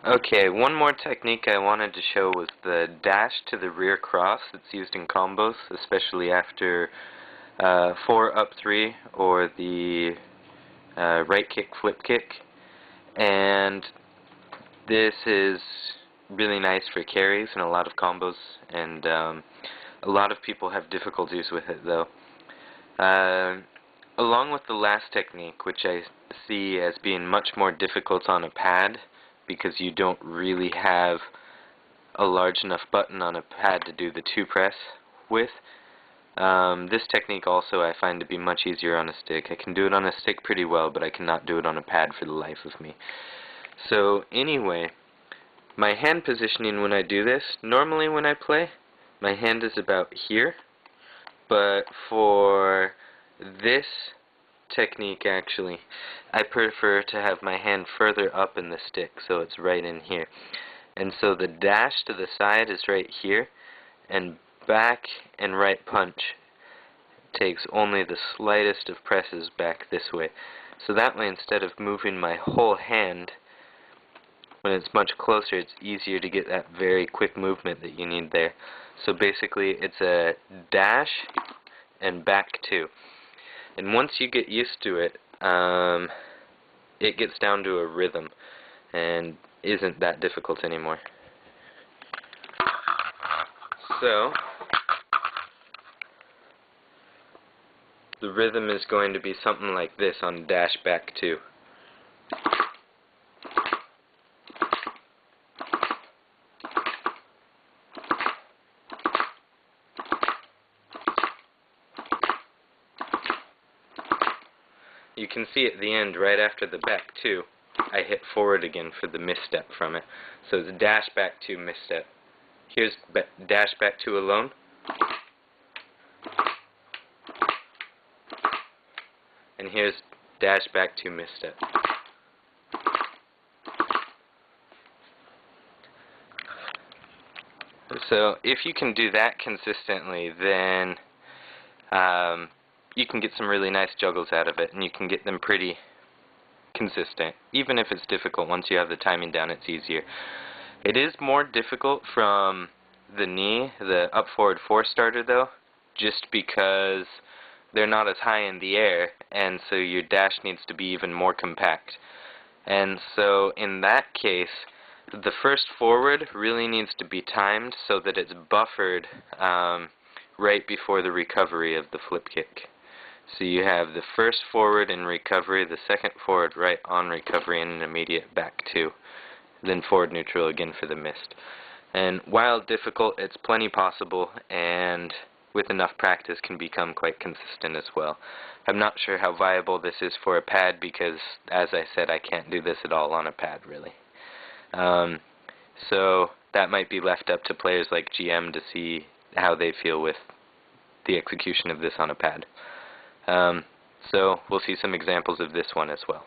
Okay, one more technique I wanted to show was the dash to the rear cross that's used in combos, especially after 4 up 3 or the right kick flip kick. And this is really nice for carries and a lot of combos, and a lot of people have difficulties with it though. Along with the last technique, which I see as being much more difficult on a pad, because you don't really have a large enough button on a pad to do the 2 press with. This technique also I find to be much easier on a stick. I can do it on a stick pretty well, but I cannot do it on a pad for the life of me. So anyway, my hand positioning when I do this, normally when I play, my hand is about here, but for this technique actually, I prefer to have my hand further up in the stick, so it's right in here. And so the dash to the side is right here, and back and right punch takes only the slightest of presses back this way. So that way, instead of moving my whole hand, when it's much closer, it's easier to get that very quick movement that you need there. So basically, it's a dash and back 2. And once you get used to it, it gets down to a rhythm and isn't that difficult anymore. So, the rhythm is going to be something like this on dash back 2. You can see at the end, right after the back 2, I hit forward again for the misstep from it. So it's dash back 2 misstep. Here's dash back 2 alone. And here's dash back 2 misstep. So if you can do that consistently, then you can get some really nice juggles out of it, and you can get them pretty consistent. Even if it's difficult, once you have the timing down, it's easier. It is more difficult from the knee, the up forward 4 starter though, just because they're not as high in the air, and so your dash needs to be even more compact. And so in that case, the first forward really needs to be timed so that it's buffered right before the recovery of the flip kick. So you have the first forward in recovery, the second forward right on recovery, and an immediate back 2. Then forward neutral again for the missed. And while difficult, it's plenty possible, and with enough practice can become quite consistent as well. I'm not sure how viable this is for a pad because, as I said, I can't do this at all on a pad really. So that might be left up to players like GM to see how they feel with the execution of this on a pad. So we'll see some examples of this one as well.